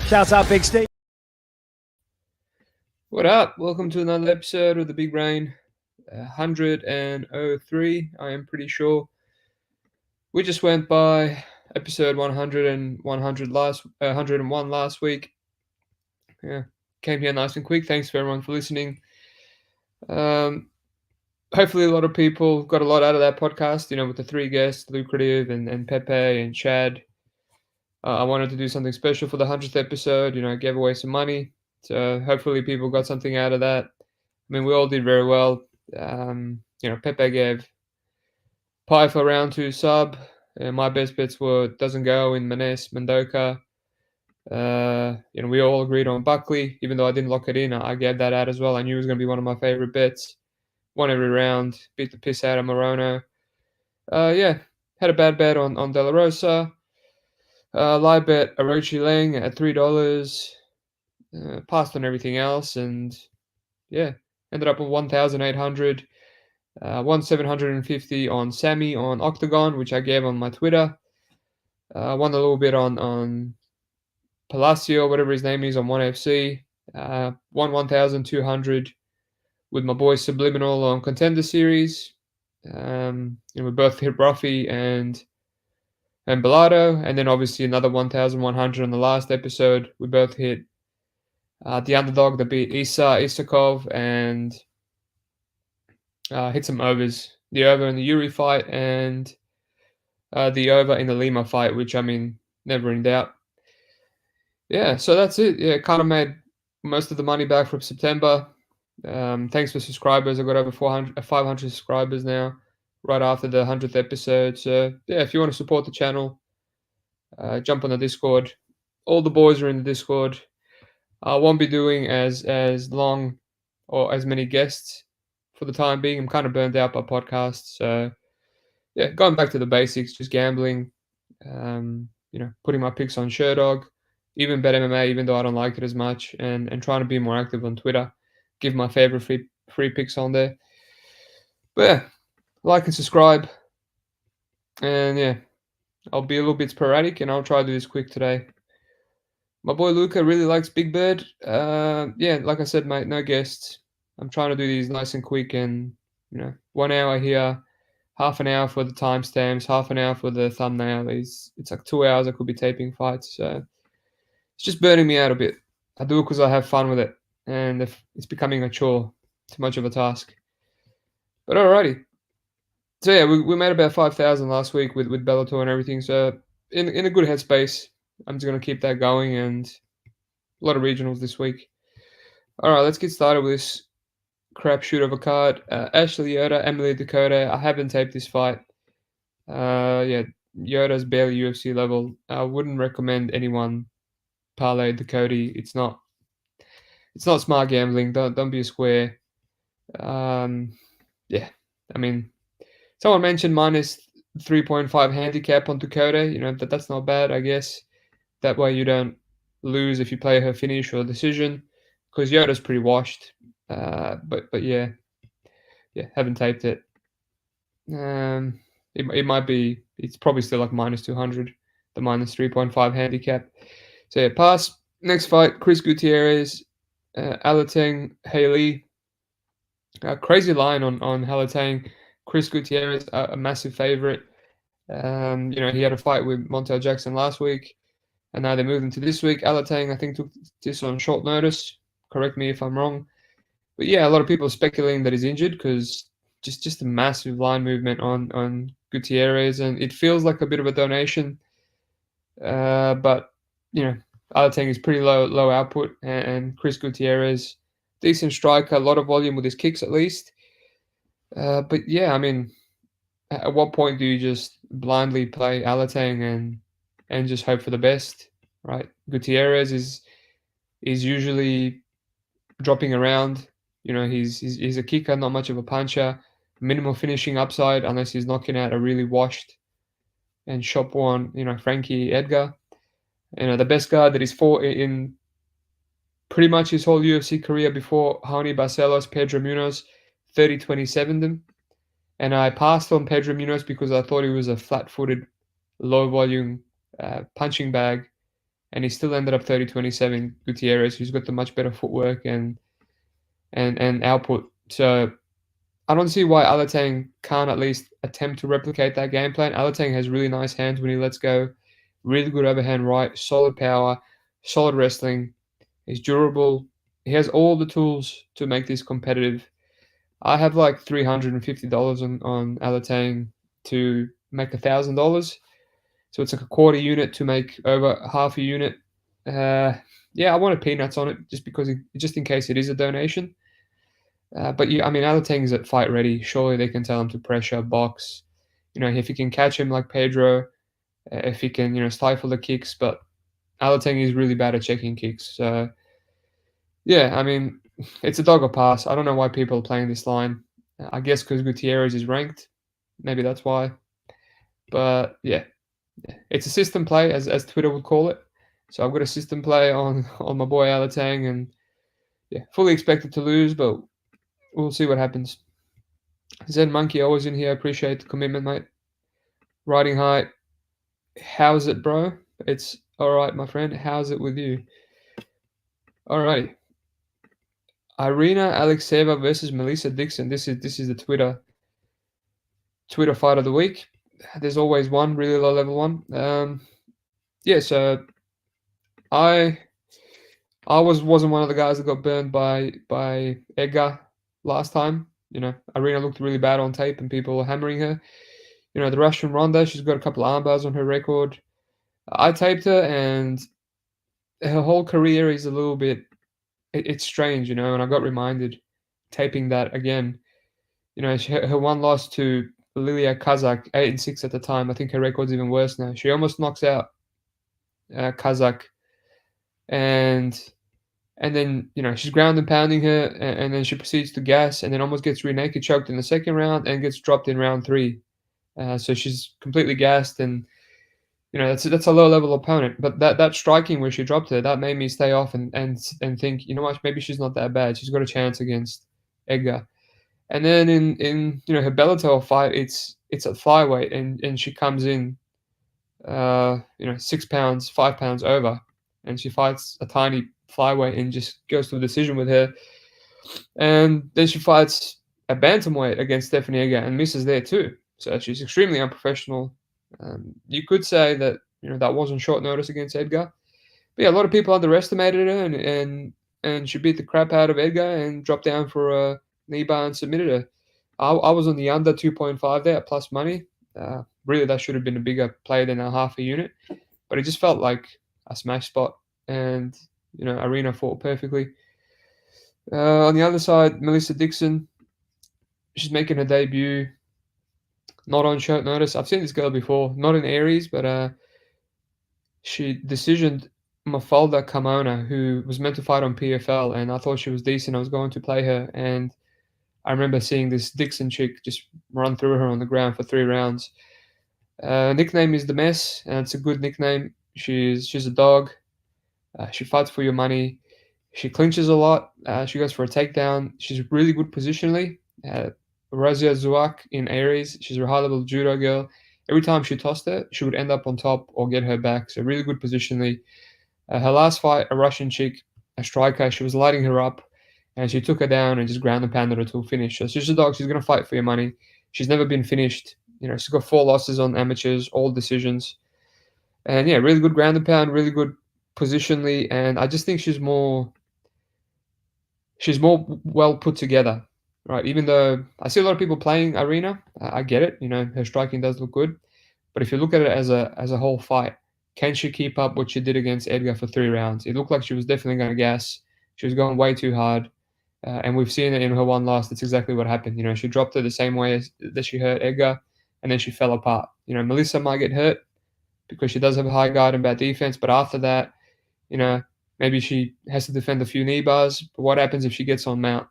Shouts out BigSteve. What up? Welcome to another episode of the Big Brain 103. I am pretty sure. We just went by episode 100 and 101 last week. Yeah, came here nice and quick. Thanks for everyone for listening. Hopefully a lot of people got a lot out of that podcast, with the three guests, Lucrative and Pepe and Chad. I wanted to do something special for the 100th episode. I gave away some money. So hopefully people got something out of that. I mean, we all did very well. Pepe gave Pi for round 2 sub. My best bets were Doesn't Go in Manes, Mendoka. We all agreed on Buckley, even though I didn't lock it in. I gave that out as well. I knew it was going to be one of my favorite bets. Won every round, beat the piss out of Morono. Had a bad bet on De La Rosa. Live bet Orochi Lang at $3. Passed on everything else, and ended up with 1,800. Won 750 on Sammy on Octagon, which I gave on my Twitter. Won a little bit on Palacio, whatever his name is, on 1FC. Won 1,200 with my boy Subliminal on Contender Series. We both hit Ruffy and Bellardo, and then obviously another 1,100 on the last episode. We both hit the underdog that beat Isakov, and hit some overs. The over in the Yuri fight and the over in the Lima fight, which, never in doubt. Yeah, so that's it. Yeah, kind of made most of the money back from September. Thanks for subscribers. I've got over 500 subscribers now, right after the 100th episode. So, if you want to support the channel, jump on the Discord. All the boys are in the Discord. I won't be doing as long or as many guests for the time being. I'm kind of burned out by podcasts. So, going back to the basics, just gambling, putting my picks on Sherdog, even bet MMA, even though I don't like it as much, and trying to be more active on Twitter, give my favorite free picks on there. But like and subscribe, and I'll be a little bit sporadic, and I'll try to do this quick today. My boy Luca really likes Big Bird. Like I said, mate, no guests. I'm trying to do these nice and quick, and 1 hour here, half an hour for the timestamps, half an hour for the thumbnail. It's like 2 hours I could be taping fights, so it's just burning me out a bit. I do it because I have fun with it, and if it's becoming a chore, too much of a task. But alrighty. So we made about 5,000 last week with Bellator and everything. So in a good headspace. I'm just gonna keep that going, and a lot of regionals this week. All right, let's get started with this crapshoot of a card. Ashley Yoda, Emily Dakota. I haven't taped this fight. Yoda's barely UFC level. I wouldn't recommend anyone parlay Dakota. It's not smart gambling. Don't be a square. Someone mentioned minus 3.5 handicap on Dakota. That's not bad, I guess. That way you don't lose if you play her finish or decision, because Yoda's pretty washed. But haven't taped it. It might be. It's probably still like minus 200, the minus 3.5 handicap. So pass. Next fight, Chris Gutierrez, Alateng Haley. Crazy line on Halatang. Chris Gutierrez, a massive favorite. He had a fight with Montel Jackson last week, and now they moved into this week. Alatang, I think, took this on short notice. Correct me if I'm wrong. But a lot of people are speculating that he's injured, because just a massive line movement on Gutierrez, and it feels like a bit of a donation. But Alatang is pretty low output, and Chris Gutierrez, decent striker, a lot of volume with his kicks at least. At what point do you just blindly play Alatang and just hope for the best, right? Gutierrez is usually dropping around. He's a kicker, not much of a puncher. Minimal finishing upside unless he's knocking out a really washed and shop-worn, Frankie Edgar. The best guard that he's fought in pretty much his whole UFC career before Raoni Barcelos, Pedro Munoz, 30-27 them, and I passed on Pedro Munoz because I thought he was a flat-footed, low-volume punching bag, and he still ended up 30-27 Gutierrez, who's got the much better footwork and output. So I don't see why Alatang can't at least attempt to replicate that game plan. Alatang has really nice hands when he lets go, really good overhand right, solid power, solid wrestling. He's durable. He has all the tools to make this competitive. I have like $350 on Alatang to make $1,000. So it's like a quarter unit to make over half a unit. Yeah, I wanted peanuts on it just in case it is a donation. But yeah, I mean, Alateng's at fight ready. Surely they can tell him to pressure, box. If he can catch him like Pedro, if he can, stifle the kicks. But Alateng is really bad at checking kicks. So yeah, I mean, it's a dog or pass. I don't know why people are playing this line. I guess because Gutierrez is ranked. Maybe that's why. But yeah, it's a system play, as Twitter would call it. So I've got a system play on my boy Alatang, and yeah, fully expected to lose, but we'll see what happens. Zen Monkey always in here. Appreciate the commitment, mate. Riding height. How's it, bro? It's all right, my friend. How's it with you? Alrighty. Irina Alexeyeva versus Melissa Dixon. This is the Twitter fight of the week. There's always one really low level one. Yeah. So I wasn't one of the guys that got burned by Edgar last time. Irina looked really bad on tape, and people were hammering her. The Russian Ronda, she's got a couple of arm bars on her record. I taped her, and her whole career is a little bit. It's strange, and I got reminded taping that again. Her one loss to Lilia Kazak, 8-6 at the time. I think her record's even worse now. She almost knocks out Kazak, and then she's ground and pounding her, and then she proceeds to gas, and then almost gets rear naked choked in the second round, and gets dropped in round 3. So she's completely gassed, and that's a low level opponent. But that striking where she dropped her, that made me stay off and think, what, maybe she's not that bad. She's got a chance against Edgar. And then in her Bellator fight, it's at flyweight, and she comes in 6 pounds, 5 pounds over, and she fights a tiny flyweight and just goes to a decision with her. And then she fights a bantamweight against Stephanie Edgar and misses there too. So she's extremely unprofessional. You could say that that wasn't short notice against Edgar. But yeah, a lot of people underestimated her, and she beat the crap out of Edgar and dropped down for a knee bar and submitted her. I was on the under 2.5 there at plus money. Really, that should have been a bigger play than a half a unit, but it just felt like a smash spot, and Irina fought perfectly. On the other side, Melissa Dixon, she's making her debut. Not on short notice. I've seen this girl before, not in Aries, but she decisioned Mafalda Kamona, who was meant to fight on PFL, and I thought she was decent. I was going to play her, and I remember seeing this Dixon chick just run through her on the ground for 3 rounds. Nickname is The Mess, and it's a good nickname. She's a dog. She fights for your money. She clinches a lot. She goes for a takedown. She's really good positionally. Razia Zuak in Aries, she's a high-level judo girl. Every time she tossed her, she would end up on top or get her back. So really good positionally. Her last fight, a Russian chick, a striker, she was lighting her up, and she took her down and just ground and pounded her to a finish. So she's a dog. She's going to fight for your money. She's never been finished. She's got 4 losses on amateurs, all decisions. And yeah, really good ground and pound, really good positionally, and I just think she's more well put together, right? Even though I see a lot of people playing Irina, I get it. Her striking does look good, but if you look at it as a whole fight, can she keep up what she did against Edgar for 3 rounds? It looked like she was definitely going to gas. She was going way too hard, and we've seen it in her one loss. That's exactly what happened. She dropped her the same way that she hurt Edgar, and then she fell apart. Melissa might get hurt because she does have a high guard and bad defense, but after that, maybe she has to defend a few knee bars. But what happens if she gets on mount?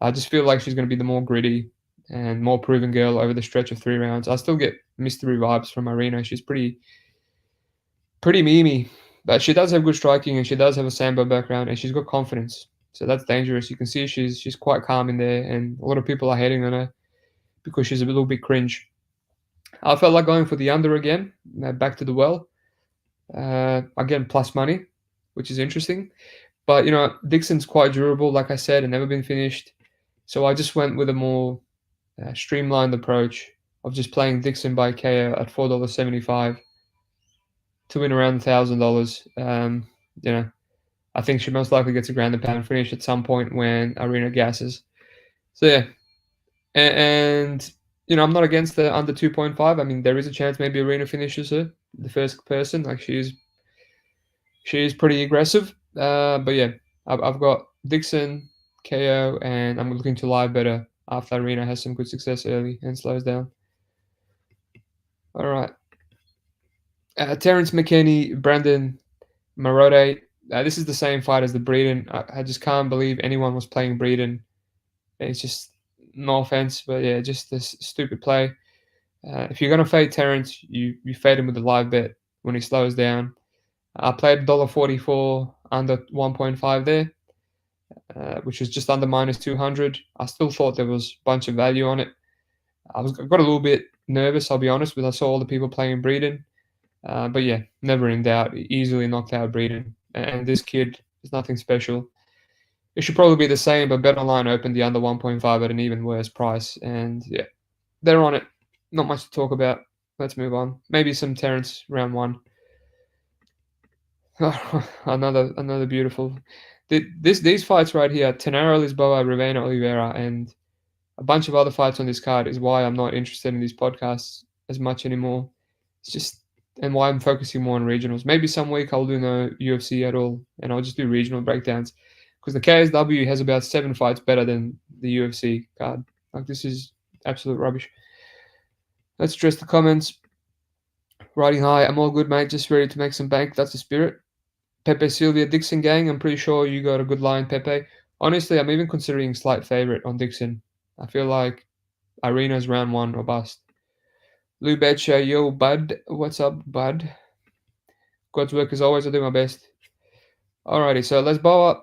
I just feel like she's going to be the more gritty and more proven girl over the stretch of 3 rounds. I still get mystery vibes from Irina. She's pretty memey, but she does have good striking, and she does have a sambo background, and she's got confidence. So that's dangerous. You can see she's quite calm in there, and a lot of people are hating on her because she's a little bit cringe. I felt like going for the under again, back to the well. Again, plus money, which is interesting. But Dixon's quite durable, like I said, and never been finished. So I just went with a more streamlined approach of just playing Dixon by KO at $4.75 to win around $1,000. You know, I think she most likely gets a ground and pound finish at some point when Arena gasses. So yeah, and I'm not against the under 2.5. I mean, there is a chance maybe Arena finishes her, the first person. Like she's pretty aggressive. But yeah, I've got Dixon, KO, and I'm looking to live better after Arena has some good success early and slows down. All right. Terrence McKinney, Brandon Marote. This is the same fight as the Breeden. I just can't believe anyone was playing Breeden. It's just, no offense, but yeah, just this stupid play. If you're gonna fade Terrence, you fade him with a live bet when he slows down. I played $1.44 under 1.5 there, which was just under minus 200. I still thought there was a bunch of value on it. I got a little bit nervous, I'll be honest, because I saw all the people playing Breeden. But yeah, never in doubt. Easily knocked out Breeden. And this kid is nothing special. It should probably be the same, but BetOnline opened the under 1.5 at an even worse price. And yeah, they're on it. Not much to talk about. Let's move on. Maybe some Terrence round one. another beautiful. These fights right here: Tenaro Lisboa, Ravena Oliveira, and a bunch of other fights on this card is why I'm not interested in these podcasts as much anymore. It's just, and why I'm focusing more on regionals. Maybe some week I'll do no UFC at all, and I'll just do regional breakdowns because the KSW has about 7 fights better than the UFC card. Like, this is absolute rubbish. Let's address the comments. Riding high, I'm all good, mate. Just ready to make some bank. That's the spirit. Pepe Sylvia Dixon gang. I'm pretty sure you got a good line, Pepe. Honestly, I'm even considering slight favorite on Dixon. I feel like Arena's round one or bust. Lou Betcha, yo, bud. What's up, bud? God's work as always. I'll do my best. Alrighty, so Lesboa,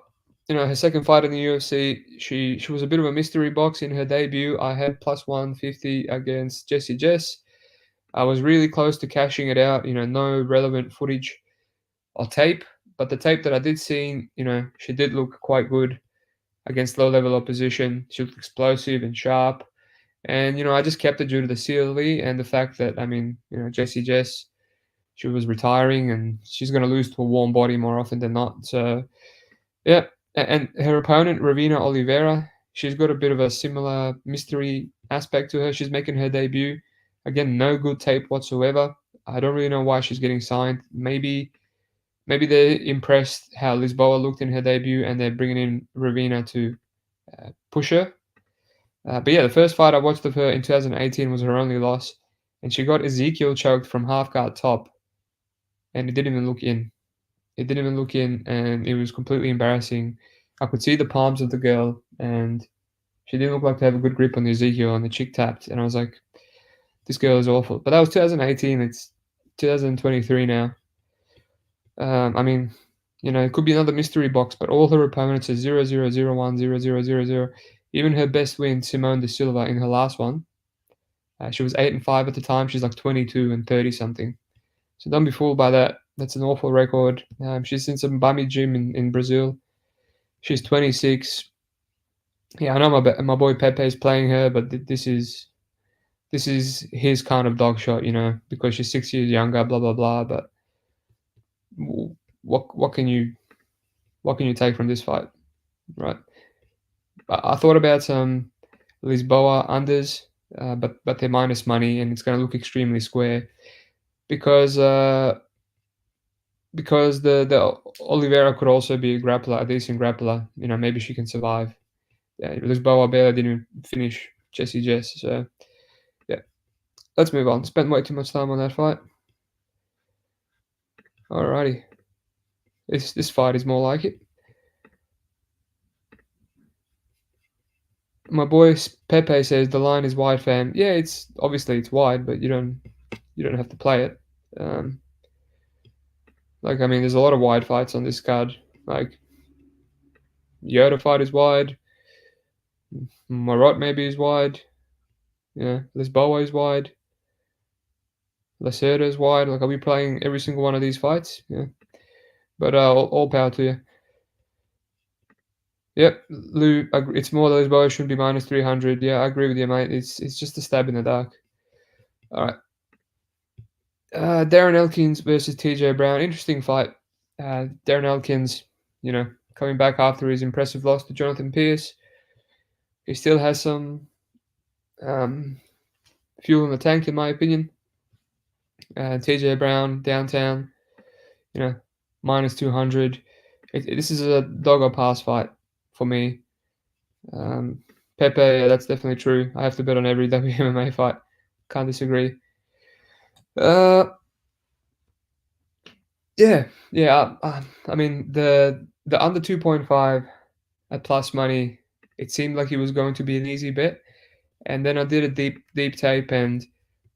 her second fight in the UFC, she was a bit of a mystery box in her debut. I had plus 150 against Jessie Jess. I was really close to cashing it out. No relevant footage or tape, but the tape that I did see, she did look quite good against low-level opposition. She looked explosive and sharp. And, I just kept it due to the CLV and the fact that, Jessie Jess, she was retiring and she's going to lose to a warm body more often than not. So, yeah. And her opponent, Ravena Oliveira, she's got a bit of a similar mystery aspect to her. She's making her debut. Again, no good tape whatsoever. I don't really know why she's getting signed. Maybe they're impressed how Lisboa looked in her debut and they're bringing in Ravena to push her. But yeah, the first fight I watched of her in 2018 was her only loss, and she got Ezekiel choked from half guard top, and it didn't even look in. It didn't even look in, and it was completely embarrassing. I could see the palms of the girl, and she didn't look like to have a good grip on the Ezekiel, and the chick tapped, and I was like, this girl is awful. But that was 2018. It's 2023 now. It could be another mystery box, but all her opponents are 0-0, 0-1, 0-0, 0-0. Even her best win, Simone de Silva, in her last one, she was 8-5 at the time. She's like 22 and 30 something. So don't be fooled by that. That's an awful record. She's in some bummy gym in Brazil. She's 26. Yeah, I know my boy Pepe is playing her, but this is his kind of dog shot, because she's 6 years younger. Blah blah blah. But what can you take from this fight, right? I thought about some Lisboa unders, but they're minus money, and it's going to look extremely square because the Oliveira could also be a grappler, a decent grappler. Maybe she can survive. Yeah, Lisboa barely didn't finish Jessie Jess, so yeah. Let's move on. Spent way too much time on that fight. Alrighty, this fight is more like it. My boy Pepe says the line is wide, fam. Yeah, it's obviously it's wide, but you don't have to play it. There's a lot of wide fights on this card. Like, Yoda fight is wide. Marot maybe is wide. Yeah, Lisboa is wide. Lacerda is wide. Like, I'll be playing every single one of these fights. Yeah, but all power to you. Yep, Lou. It's more Lisboa should be minus 300. Yeah, I agree with you, mate. It's just a stab in the dark. All right. Darren Elkins versus TJ Brown. Interesting fight. Darren Elkins, coming back after his impressive loss to Jonathan Pierce. He still has some um, fuel in the tank, in my opinion. TJ Brown, downtown, minus 200. This is a dog or pass fight for me. Pepe, yeah, that's definitely true. I have to bet on every WMMA fight. Can't disagree. Uh, yeah. I mean, the under 2.5 at plus money, it seemed like it was going to be an easy bet. And then I did a deep tape, and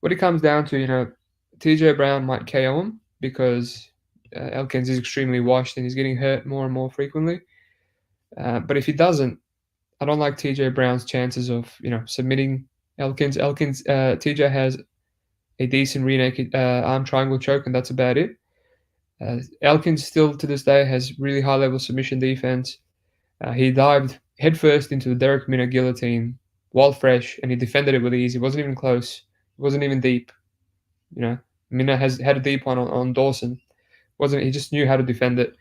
what it comes down to, TJ Brown might KO him because Elkins is extremely washed and he's getting hurt more and more frequently. But if he doesn't, I don't like TJ Brown's chances of submitting Elkins. TJ has a decent rear naked arm triangle choke, and that's about it. Elkins still to this day has really high level submission defense. He dived headfirst into the Derek Minner guillotine while fresh, and he defended it with ease. It wasn't even close. It wasn't even deep. Minner has had a deep one on Dawson. Wasn't he just knew how to defend it?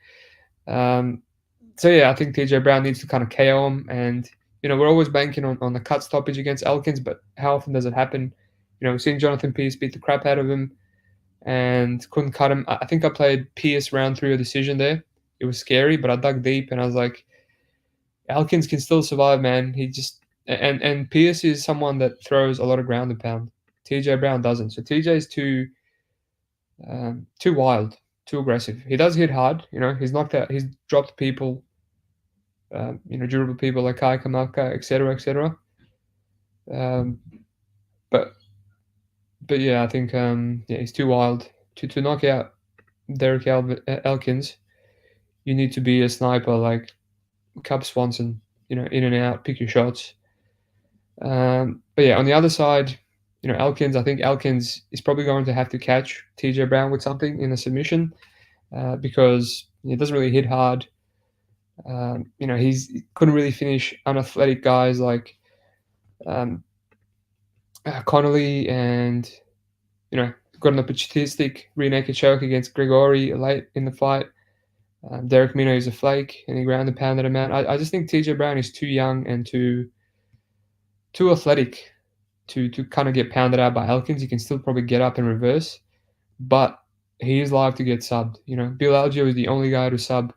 So yeah, I think TJ Brown needs to kind of KO him, and we're always banking on the cut stoppage against Elkins, but how often does it happen? We've seen Jonathan Pierce beat the crap out of him and couldn't cut him. I think I played Pierce round 3 of decision there. It was scary, but I dug deep and I was like, Elkins can still survive, man. He just and Pierce is someone that throws a lot of ground and pound. TJ Brown doesn't. So TJ is too wild, too aggressive. He does hit hard. He's knocked out. He's dropped people. Durable people like Kai Kamaka, etc., etc. Um, but yeah, I think he's too wild to knock out Elkins. You need to be a sniper like Cub Swanson. In and out, pick your shots. But yeah, on the other side, Elkins. I think Elkins is probably going to have to catch TJ Brown with something in a submission because he doesn't really hit hard. He couldn't really finish unathletic guys like um, Connolly, and got an opportunistic rear naked choke against Grigori late in the fight. Derek Minner is a flake, and he ground and pounded him out. I just think TJ Brown is too young and too athletic to kind of get pounded out by Elkins. He can still probably get up and reverse, but he is live to get subbed. Bill Algeo is the only guy to sub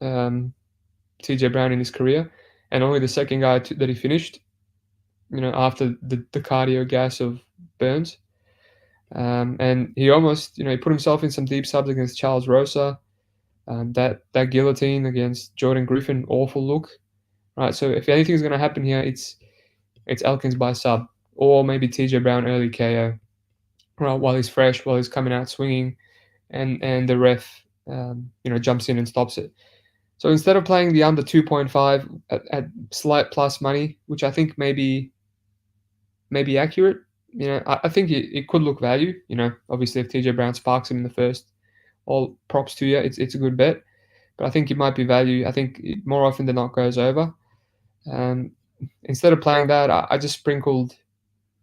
TJ Brown in his career, and only the second guy that he finished. After the cardio gas of Burns, and he almost he put himself in some deep subs against Charles Rosa. That guillotine against Jordan Griffin, awful look. Right, so if anything's going to happen here, it's Elkins by sub, or maybe TJ Brown early KO. Right, while he's fresh, while he's coming out swinging, and the ref jumps in and stops it. So instead of playing the under 2.5 at slight plus money, which I think may be accurate, I think it could look value. Obviously if TJ Brown sparks him in the first, all props to you. It's a good bet, but I think it might be value. I think it more often than not goes over. Instead of playing that, I just sprinkled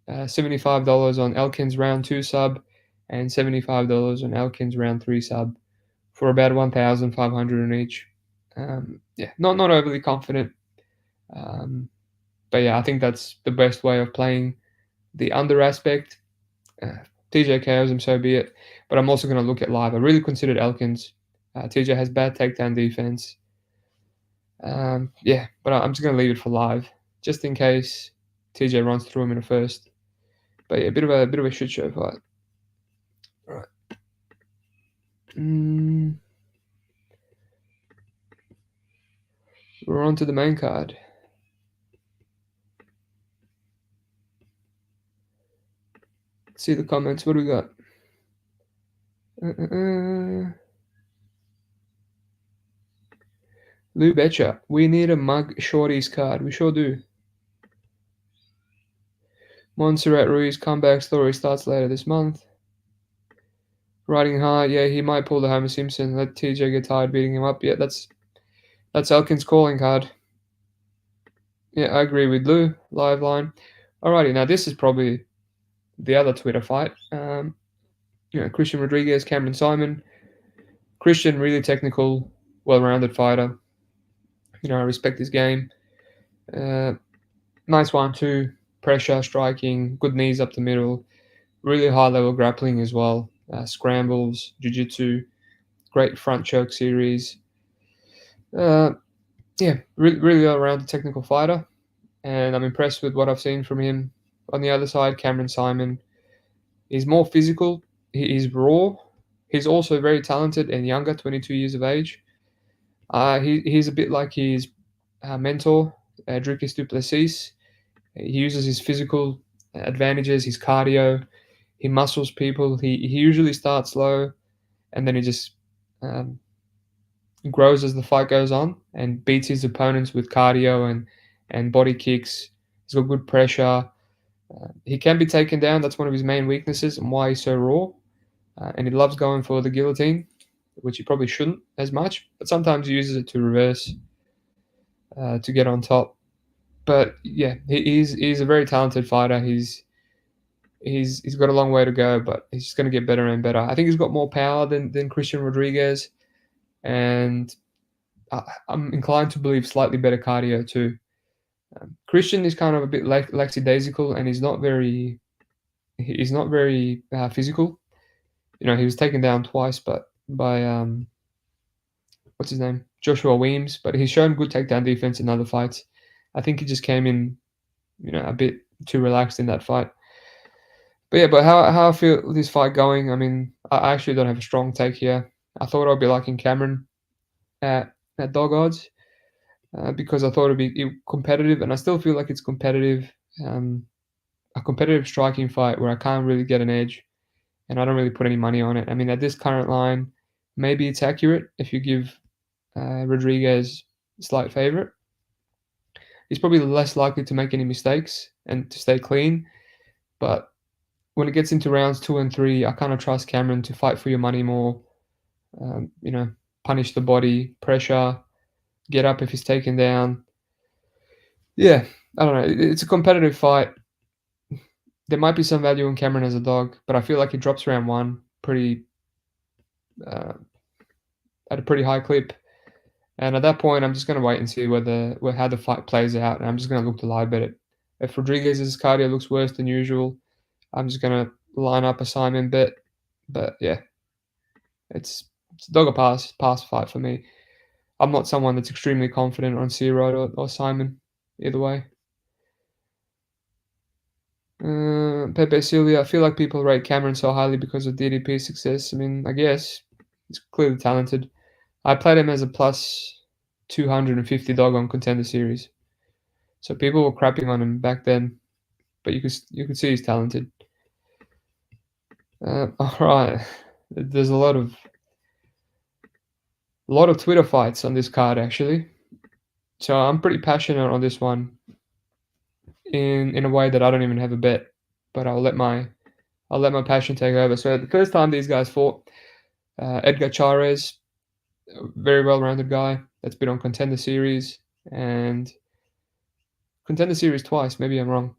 $75 on Elkins round 2 sub and $75 on Elkins round 3 sub for about 1,500 in each. Not overly confident, but yeah, I think that's the best way of playing the under aspect. TJ KOs him, so be it. But I'm also going to look at live. I really considered Elkins. TJ has bad takedown defense. But I'm just going to leave it for live, just in case TJ runs through him in the first. But yeah, a bit of a shit show fight. All right. We're on to the main card. Let's see the comments. What do we got? Lou Betcha. We need a Mug Shorties card. We sure do. Montserrat Ruiz comeback story starts later this month. Riding hard. Yeah, he might pull the Homer Simpson. Let TJ get tired beating him up. Yeah, that's Elkin's calling card. Yeah, I agree with Lou. Live line. Alrighty, now this is probably the other Twitter fight. Christian Rodriguez, Cameron Simon. Christian, really technical, well-rounded fighter. I respect his game. Uh, nice 1-2, pressure, striking, good knees up the middle, really high-level grappling as well. Scrambles, jiu-jitsu, great front choke series. Uh, yeah, really all-rounded technical fighter, and I'm impressed with what I've seen from him. On the other side, Cameron Simon, he's more physical, he's raw, he's also very talented and younger, 22 years of age. He's a bit like his mentor, Dricus du Plessis. He uses his physical advantages, his cardio. He muscles people. He usually starts slow, and then he just um, grows as the fight goes on and beats his opponents with cardio and body kicks. He's got good pressure. He can be taken down. That's one of his main weaknesses and why he's so raw. And he loves going for the guillotine, which he probably shouldn't as much, but sometimes he uses it to reverse to get on top. But yeah, he's a very talented fighter. He's got a long way to go, but he's just going to get better and better. I think he's got more power than Christian Rodriguez, and I'm inclined to believe slightly better cardio too. Christian is kind of a bit lackadaisical, and he's not very physical. He was taken down twice, but by what's his name, Joshua Weems, but he's shown good takedown defense in other fights. I think he just came in, a bit too relaxed in that fight. But yeah, but how I feel this fight going, I mean, I actually don't have a strong take here. I thought I'd be liking Cameron at dog odds because I thought it'd be competitive, and I still feel like it's competitive. A competitive striking fight where I can't really get an edge, and I don't really put any money on it. I mean, at this current line, maybe it's accurate if you give Rodriguez slight favorite. He's probably less likely to make any mistakes and to stay clean, but when it gets into rounds 2 and 3, I kind of trust Cameron to fight for your money more. Um, you know, Punish the body, pressure, get up if he's taken down. Yeah, I don't know. It's a competitive fight. There might be some value in Cameron as a dog, but I feel like he drops round 1 pretty uh, at a pretty high clip. And at that point, I'm just going to wait and see how the fight plays out, and I'm just going to look to live bet it. If Rodriguez's cardio looks worse than usual, I'm just going to line up a Simon bet. But yeah, it's a dog or pass fight for me. I'm not someone that's extremely confident on Searod or Simon, either way. Pepe Silva, I feel like people rate Cameron so highly because of DDP's success. I mean, I guess he's clearly talented. I played him as a plus 250 dog on Contender Series. So people were crapping on him back then, but you could see he's talented. All right, there's a lot of Twitter fights on this card actually. So I'm pretty passionate on this one in a way that I don't even have a bet, but I'll let my passion take over. So the first time these guys fought, Edgar Chairez, a very well-rounded guy that's been on Contender Series and Contender Series twice. Maybe I'm wrong,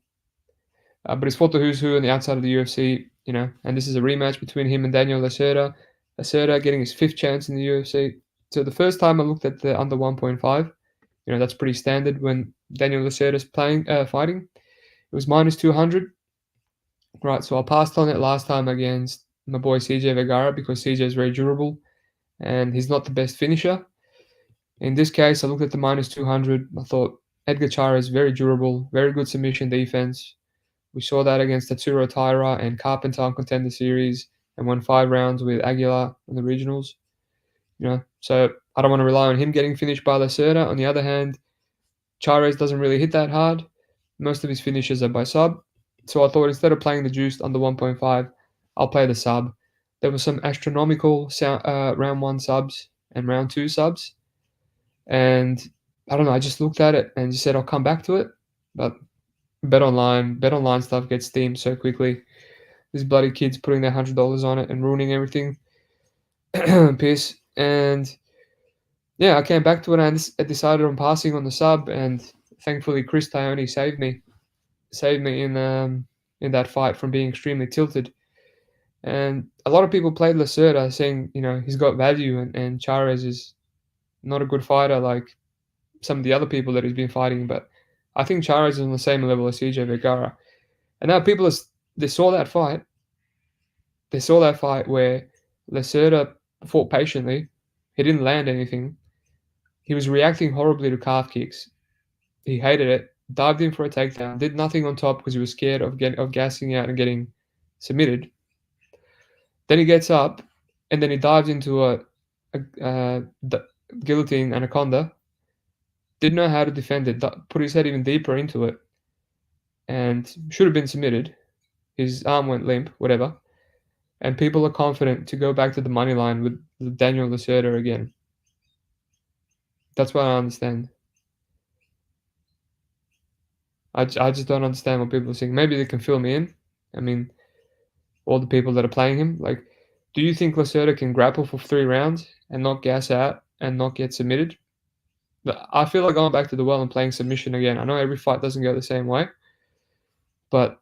but he's fought the who's who on the outside of the UFC. And this is a rematch between him and Daniel Lacerda. Lacerda getting his 5th chance in the UFC. So the first time I looked at the under 1.5, that's pretty standard when Daniel Lacerda's fighting. It was minus 200. Right, so I passed on it last time against my boy CJ Vergara because CJ is very durable and he's not the best finisher. In this case, I looked at the minus 200. I thought Edgar Chairez is very durable, very good submission defense. We saw that against Tatsuro Taira and Carpenter on Contender Series and won 5 rounds with Aguilar in the regionals. So I don't want to rely on him getting finished by Lacerda. On the other hand, Chairez doesn't really hit that hard. Most of his finishes are by sub. So I thought instead of playing the juiced under 1.5, I'll play the sub. There were some astronomical round 1 subs and round 2 subs. And I don't know, I just looked at it and just said I'll come back to it. But bet online stuff gets steamed so quickly. These bloody kids putting their $100 on it and ruining everything. Piss. And yeah, I came back to it and I decided on passing on the sub, and thankfully Chris Tyone saved me in that fight from being extremely tilted. And a lot of people played Lacerda saying, he's got value, and Chares is not a good fighter like some of the other people that he's been fighting. But I think Chares is on the same level as CJ Vergara. And now they saw that fight. They saw that fight where Lacerda fought patiently. He didn't land anything. He was reacting horribly to calf kicks. He hated it. Dived in for a takedown. Did nothing on top because he was scared of gassing out and getting submitted. Then he gets up, and then he dives into a guillotine anaconda. Didn't know how to defend it. Put his head even deeper into it, and should have been submitted. His arm went limp, whatever. And people are confident to go back to the money line with Daniel Lacerda again. That's what I understand. I just don't understand what people are saying. Maybe they can fill me in. I mean, all the people that are playing him. Like, do you think Lacerda can grapple for 3 rounds and not gas out and not get submitted? I feel like going back to the well and playing submission again. I know every fight doesn't go the same way, but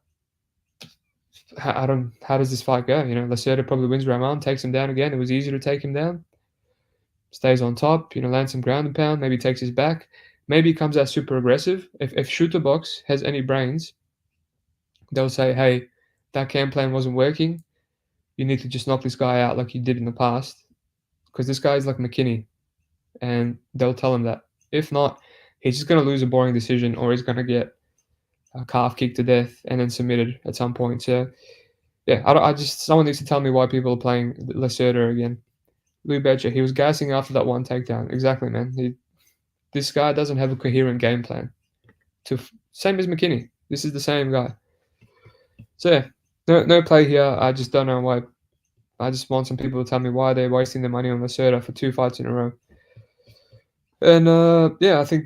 how does this fight go? Lacerda probably wins round 1, takes him down again. It was easy to take him down. Stays on top, lands some ground and pound, maybe takes his back. Maybe comes out super aggressive. If Shooter Box has any brains, they'll say, hey, that game plan wasn't working. You need to just knock this guy out like you did in the past. Because this guy's like McKinney. And they'll tell him that. If not, he's just going to lose a boring decision, or he's going to get a calf kicked to death and then submitted at some point. So, yeah, someone needs to tell me why people are playing Lacerda again. Lou Betcher, he was gassing after that one takedown. Exactly, man. This guy doesn't have a coherent game plan. Same as McKinney. This is the same guy. So, yeah, no play here. I just don't know why. I just want some people to tell me why they're wasting their money on Lacerda for 2 fights in a row. And, yeah, I think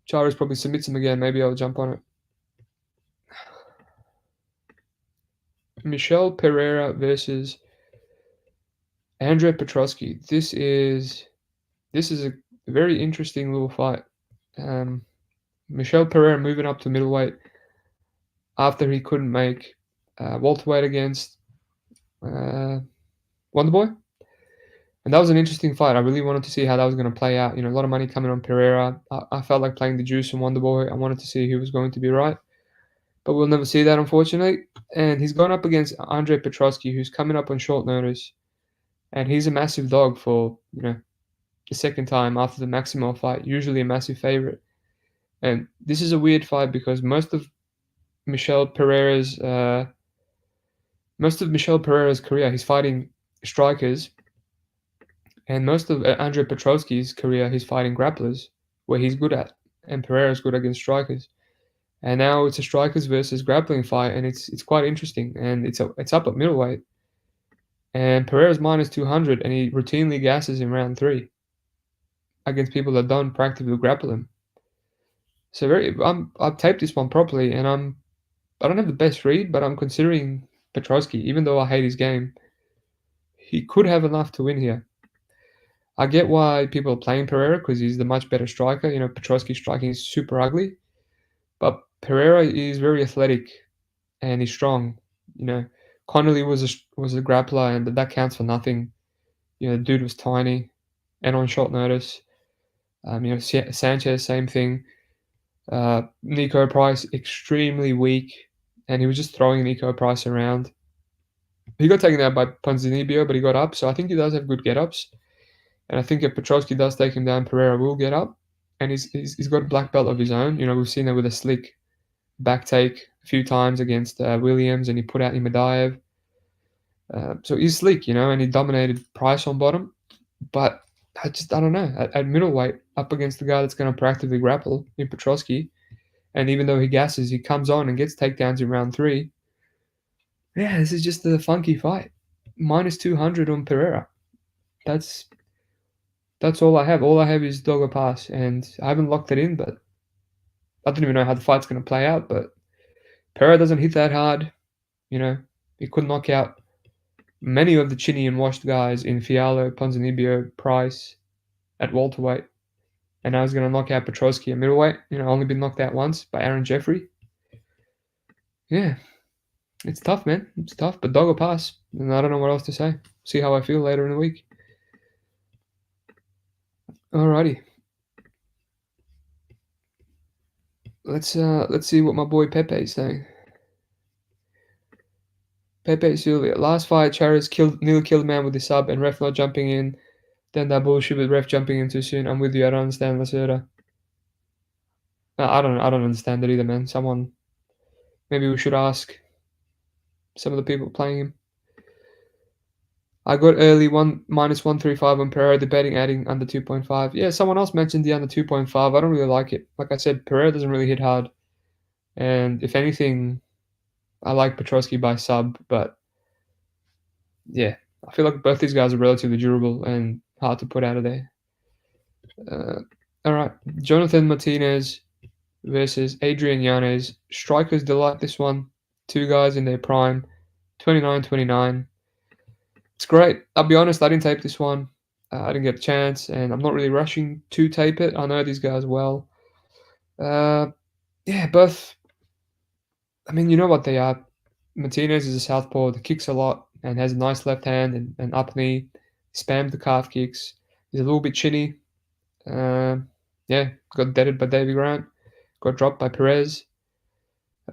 Chares probably submits him again. Maybe I'll jump on it. Michel Pereira versus Andre Petroski. This is a very interesting little fight. Michel Pereira moving up to middleweight after he couldn't make welterweight against Wonderboy. And that was an interesting fight. I really wanted to see how that was going to play out. A lot of money coming on Pereira. I felt like playing the juice on Wonderboy. I wanted to see who was going to be right. But we'll never see that, unfortunately. And he's gone up against Andre Petroski, who's coming up on short notice. And he's a massive dog for, the second time after the Maximo fight, usually a massive favorite. And this is a weird fight because most of Michel Pereira's career, he's fighting strikers. And most of Andre Petroski's career, he's fighting grapplers, where he's good at. And Pereira's good against strikers. And now it's a strikers versus grappling fight, and it's quite interesting. And it's up at middleweight. And Pereira's minus 200, and he routinely gasses in round 3 against people that don't practically grapple him. So I've taped this one properly, and I don't have the best read, but I'm considering Petroski, even though I hate his game. He could have enough to win here. I get why people are playing Pereira because he's the much better striker. Petroski's striking is super ugly, but Pereira is very athletic and he's strong. Connolly was a grappler, and that counts for nothing. The dude was tiny and on short notice. Sanchez, same thing. Nico Price, extremely weak, and he was just throwing Nico Price around. He got taken out by Ponzinibbio, but he got up, so I think he does have good get-ups. And I think if Petroski does take him down, Pereira will get up. And he's got a black belt of his own. We've seen that with a slick back take a few times against Williams, and he put out Imadaev. So he's slick, and he dominated Price on bottom. But I don't know. At middleweight, up against the guy that's going to practically grapple in Petroski, and even though he gasses, he comes on and gets takedowns in round 3. Yeah, this is just a funky fight. Minus 200 on Pereira. That's That's all I have. All I have is Dogger Pass, and I haven't locked it in, but I don't even know how the fight's gonna play out. But Pereira doesn't hit that hard, you know. He could knock out many of the chinny and washed guys in Fiallo, Ponzinibbio, Price at welterweight, and now he's gonna knock out Petrosky at middleweight. Only been knocked out once by Aaron Jeffrey. Yeah, it's tough, man. It's tough, but Dogger Pass, and I don't know what else to say. See how I feel later in the week. Alrighty, let's see what my boy Pepe is saying. Pepe Silvia. Last fight, Charas nearly killed a man with his sub and ref not jumping in. Then that bullshit with ref jumping in too soon. I'm with you. I don't understand Lacerda. No, I don't understand it either, man. Maybe we should ask some of the people playing him. I got early one -135 on Pereira debating adding under 2.5. Yeah, someone else mentioned the under 2.5. I don't really like it. Like I said, Pereira doesn't really hit hard. And if anything, I like Petrosky by sub, but yeah, I feel like both these guys are relatively durable and hard to put out of there. Uh, all right, Jonathan Martinez versus Adrian Yanez. Strikers delight this one. Two guys in their prime, 29, 29. It's great. I'll be honest, I didn't tape this one. I didn't get a chance, and I'm not really rushing to tape it. I know these guys well. Uh, yeah, both. I mean, you know what they are. Martinez is a southpaw that kicks a lot and has a nice left hand and up knee. Spammed the calf kicks. He's a little bit chinny. Uh, yeah, got deaded by Davy Grant. Got dropped by Perez.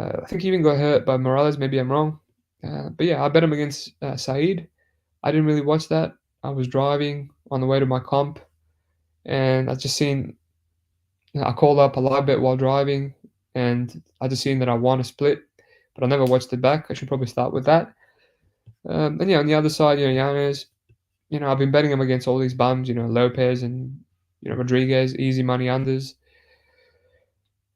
I think he even got hurt by Morales. Maybe I'm wrong. But yeah, I bet him against Saeed. I didn't really watch that. I was driving on the way to my comp, and I just seen. I called up a live bet while driving, and I just seen that I won a split, but I never watched it back. I should probably start with that. And yeah, on the other side, Yanez. I've been betting him against all these bums. Lopez and Rodriguez, easy money unders.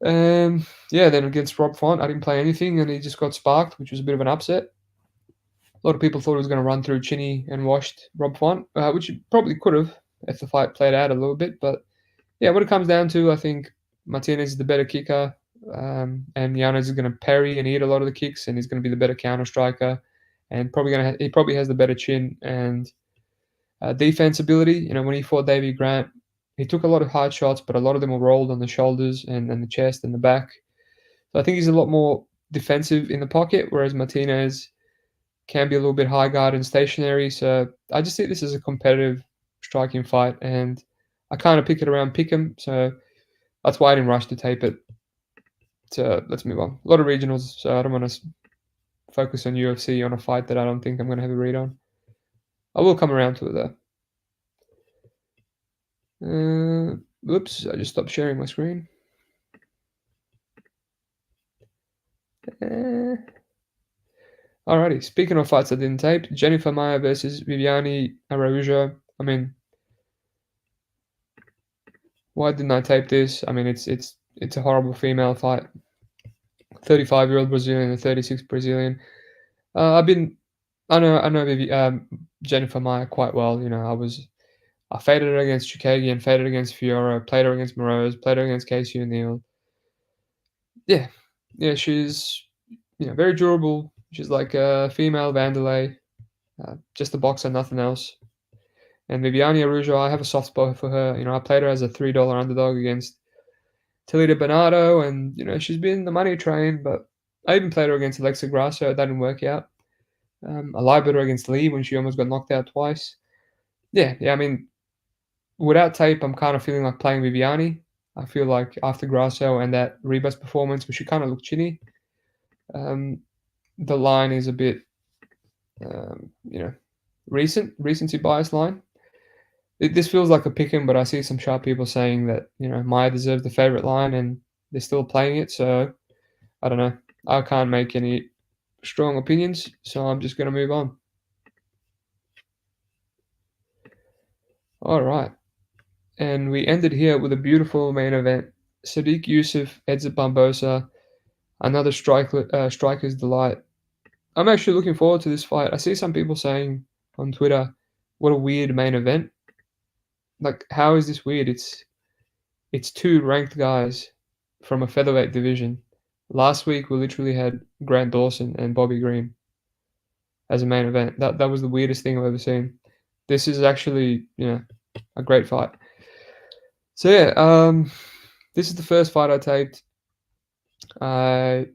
Yeah, then against Rob Font, I didn't play anything, and he just got sparked, which was a bit of an upset. A lot of people thought he was going to run through Chinny and washed Rob Font, which he probably could have if the fight played out a little bit. But yeah, what it comes down to, I think Martinez is the better kicker, and Yanez is going to parry and eat a lot of the kicks, and he's going to be the better counter striker, and he probably has the better chin and defense ability. When he fought Davy Grant, he took a lot of hard shots, but a lot of them were rolled on the shoulders and the chest and the back. So I think he's a lot more defensive in the pocket, whereas Martinez can be a little bit high guard and stationary. So I just see this as a competitive striking fight, and I kind of pick it around pick 'em. So that's why I didn't rush to tape it. So let's move on. A lot of regionals, so I don't want to focus on UFC on a fight that I don't think I'm going to have a read on. I will come around to it though. Oops, I just stopped sharing my screen. Alrighty, speaking of fights I didn't tape, Jennifer Maia versus Viviane Araújo. I mean, why didn't I tape this? I mean, it's a horrible female fight. 35-year-old Brazilian and 36 Brazilian. I know Jennifer Maia quite well. I faded her against Chukagian, faded against Fiora, played her against Moroz, played her against Casey O'Neill. Yeah, yeah, she's very durable. She's like a female Vanderlei, just a boxer, nothing else. And Viviane Araújo, I have a soft spot for her. I played her as a $3 underdog against Talita Bernardo, and she's been the money train. But I even played her against Alexa Grasso. That didn't work out. I live bet her against Lee when she almost got knocked out twice. Yeah. I mean, without tape, I'm kind of feeling like playing Viviane. I feel like after Grasso and that Rebus performance, where she kind of looked chinny, the line is a bit, recency bias line. This feels like a pick 'em, but I see some sharp people saying that Maya deserves the favorite line, and they're still playing it. So I don't know. I can't make any strong opinions, so I'm just going to move on. All right, and we ended here with a beautiful main event. Sadiq Yusuff heads at Barboza, another striker's delight. I'm actually looking forward to this fight. I see some people saying on Twitter, "What a weird main event." like, how is this weird? It's two ranked guys from a featherweight division. Last week we literally had Grant Dawson and Bobby Green as a main event. That was the weirdest thing I've ever seen. This is actually, a great fight. So yeah, this is the first fight I taped. I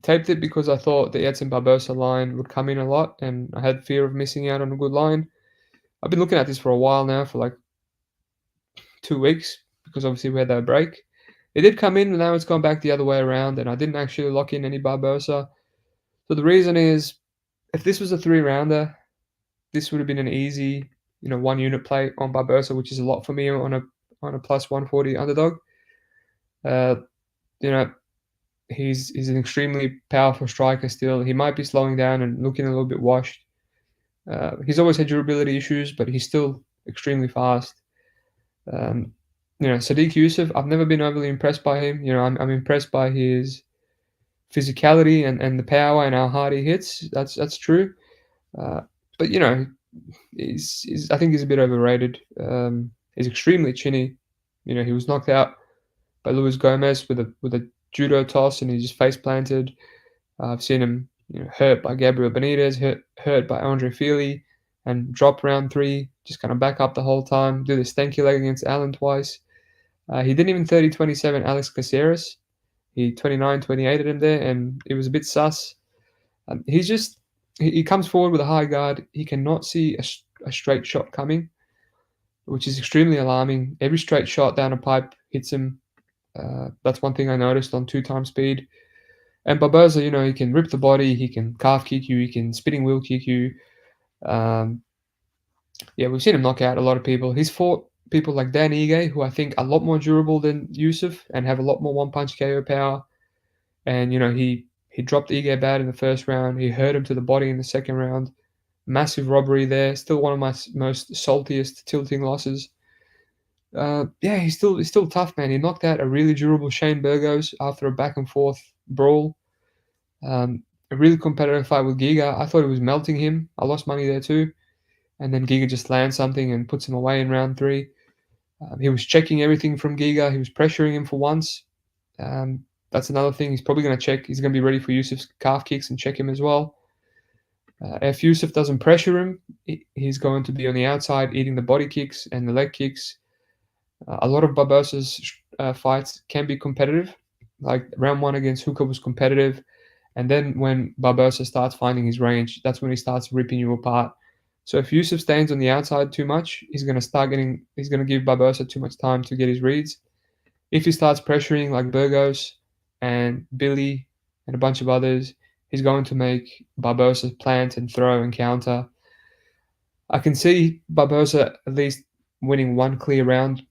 taped it because I thought the Edson Barboza line would come in a lot, and I had fear of missing out on a good line. I've been looking at this for a while now, for like 2 weeks, because obviously we had that break. It did come in, and now it's gone back the other way around, and I didn't actually lock in any Barboza. So the reason is, if this was a three-rounder, this would have been an easy, one unit play on Barboza, which is a lot for me on a plus 140 underdog. Uh, you know, he's an extremely powerful striker still. He might be slowing down and looking a little bit washed. He's always had durability issues, but he's still extremely fast. Um, Sadiq Yusuff, I've never been overly impressed by him. I'm impressed by his physicality and the power and how hard he hits. That's true. Uh, but I think he's a bit overrated. He's extremely chinny. He was knocked out by Luis Gomez with a judo toss, and he just face planted. I've seen him, hurt by Gabriel Benitez, hurt by Andre Fili, and drop round three, just kind of back up the whole time. Do the stanky leg against Allen twice. He didn't even 30-27 Alex Caceres. He 29-28 at him there, and it was a bit sus. He comes forward with a high guard. He cannot see a straight shot coming, which is extremely alarming. Every straight shot down a pipe hits him. That's one thing I noticed on 2 times speed. And Barboza, he can rip the body, he can calf kick you, he can spinning wheel kick you. Um, yeah, we've seen him knock out a lot of people. He's fought people like Dan Ige, who I think are a lot more durable than Yusuff and have a lot more one-punch KO power. And, he dropped Ige bad in the first round. He hurt him to the body in the second round. Massive robbery there. Still one of my most saltiest tilting losses. Yeah, he's still tough, man. He knocked out a really durable Shane Burgos after a back and forth brawl. A really competitive fight with Giga. I thought he was melting him. I lost money there too. And then Giga just lands something and puts him away in round three. He was checking everything from Giga. He was pressuring him for once. That's another thing. He's probably going to check. He's going to be ready for Yusuff's calf kicks and check him as well. If Yusuff doesn't pressure him, he's going to be on the outside eating the body kicks and the leg kicks. A lot of Barboza's fights can be competitive. Like round one against Hooker was competitive. And then when Barboza starts finding his range, that's when he starts ripping you apart. So if Yusuff stays on the outside too much, he's going to give Barboza too much time to get his reads. If he starts pressuring like Burgos and Billy and a bunch of others, he's going to make Barboza plant and throw and counter. I can see Barboza at least winning one clear round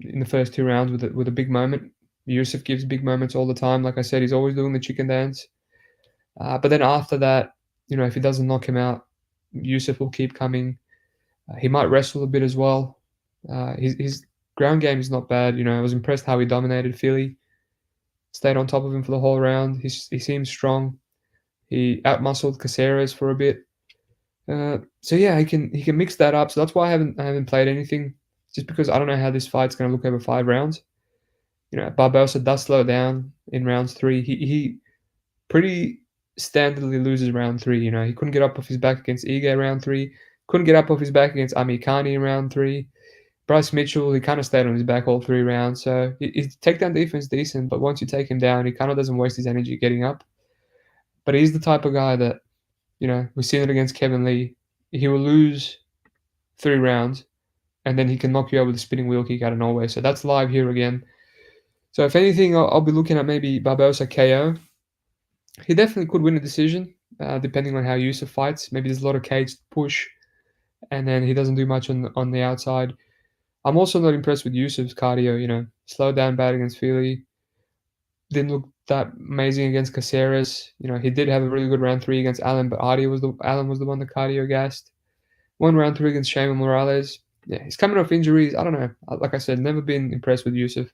in the first 2 rounds with a big moment. Yusuff gives big moments all the time. Like I said, he's always doing the chicken dance. But then after that, if he doesn't knock him out, Yusuff will keep coming. He might wrestle a bit as well. His ground game is not bad. I was impressed how he dominated Philly. Stayed on top of him for the whole round. He seems strong. He outmuscled Caceres for a bit. So yeah, he can mix that up. So that's why I haven't played anything, just because I don't know how this fight's going to look over 5 rounds. Barboza does slow down in rounds 3. He pretty standardly loses round 3. He couldn't get up off his back against Ige round 3. Couldn't get up off his back against Amikani in round 3. Bryce Mitchell, he kind of stayed on his back all 3 rounds. So his takedown defense is decent, but once you take him down, he kind of doesn't waste his energy getting up. But he's the type of guy that, we've seen it against Kevin Lee. He will lose 3 rounds, and then he can knock you out with a spinning wheel kick out of nowhere. So that's live here again. So if anything, I'll be looking at maybe Barboza KO. He definitely could win a decision, depending on how Yusuff fights. Maybe there's a lot of cage push, and then he doesn't do much on the outside. I'm also not impressed with Yusuff's cardio. Slowed down bad against Fili. Didn't look that amazing against Caceres. He did have a really good round 3 against Allen, but Allen was the one that cardio gassed. One round 3 against Shane Morales. Yeah, he's coming off injuries. I don't know. Like I said, never been impressed with Yusuff.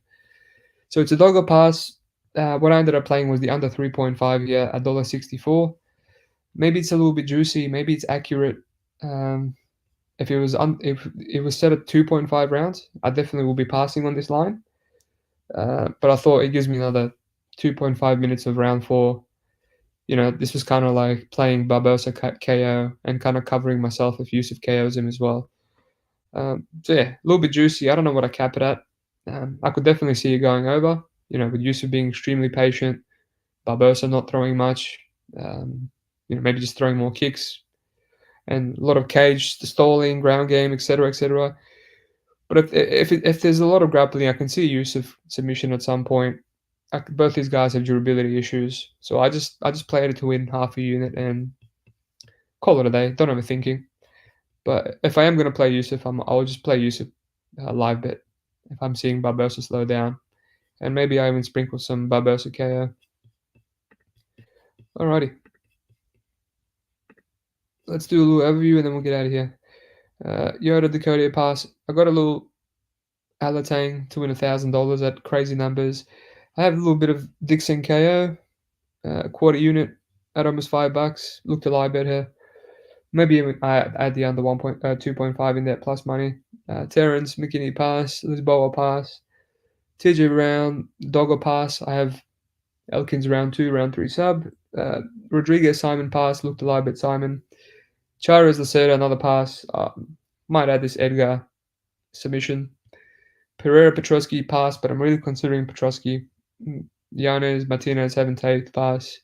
So it's a dog or pass. What I ended up playing was the under 3.5 here at $1.64. Maybe it's a little bit juicy. Maybe it's accurate. If it was set at 2.5 rounds, I definitely will be passing on this line. But I thought it gives me another 2.5 minutes of round four. This was kind of like playing Barboza KO and kind of covering myself if Yusuff KOs him as well. So yeah, a little bit juicy. I don't know what I cap it at. I could definitely see it going over. With Yusuff being extremely patient, Barboza not throwing much. Maybe just throwing more kicks and a lot of cage, the stalling, ground game, etc., etc. But if there's a lot of grappling, I can see use of submission at some point. Both these guys have durability issues, so I just played it to win half a unit and call it a day. Don't overthinking. But if I am going to play Yusuff, I'll just play Yusuff live bet if I'm seeing Barbosa slow down, and maybe I even sprinkle some Barbosa KO. Alrighty, let's do a little overview and then we'll get out of here. Yoda Dakota pass. I got a little Alatang to win $1,000 at crazy numbers. I have a little bit of Dixon KO, quarter unit at almost $5. Look to live bet here. Maybe even I add the under 2.5 in there plus money. Terrence McKinney pass, Lisboa pass, TJ Brown Dogger pass. I have Elkins round 2, round 3 sub. Rodriguez Simon pass. Look to live bet Simon. Charas Lacerda another pass. Might add this Edgar submission. Pereira Petrosky pass, but I'm really considering Petrosky. Yanez Martinez haven't taken the pass.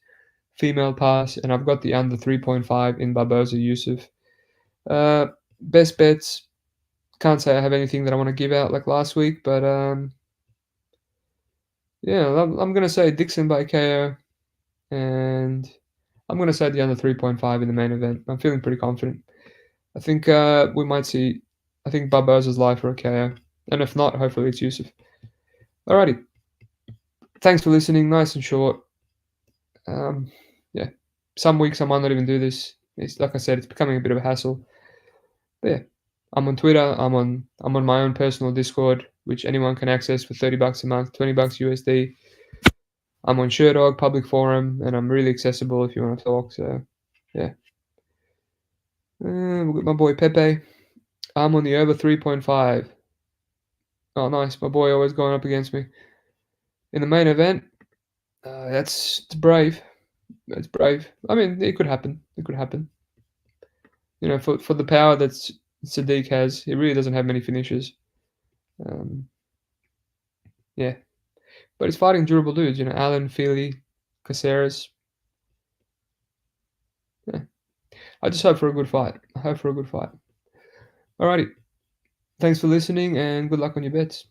Female pass, and I've got the under 3.5 in Barboza Yusuff. Best bets. Can't say I have anything that I want to give out like last week, but yeah, I'm gonna say Dixon by KO, and I'm gonna say the under 3.5 in the main event. I'm feeling pretty confident. I think we might see. I think Barboza's live for a KO, and if not, hopefully it's Yusuff. Alrighty, thanks for listening. Nice and short. Yeah, some weeks I might not even do this. It's like I said, it's becoming a bit of a hassle. But yeah, I'm on Twitter. I'm on my own personal Discord, which anyone can access for $30 a month, $20 USD. I'm on Sherdog public forum, and I'm really accessible if you want to talk. So yeah, we've got my boy Pepe. I'm on the over 3.5. Oh, nice. My boy always going up against me in the main event. It's brave. It's brave. I mean, it could happen. It could happen. For the power that Sadiq has, he really doesn't have many finishes. Um, yeah, but he's fighting durable dudes. Allen, Feely, Caceres. Yeah, I just hope for a good fight. I hope for a good fight. Alrighty, thanks for listening and good luck on your bets.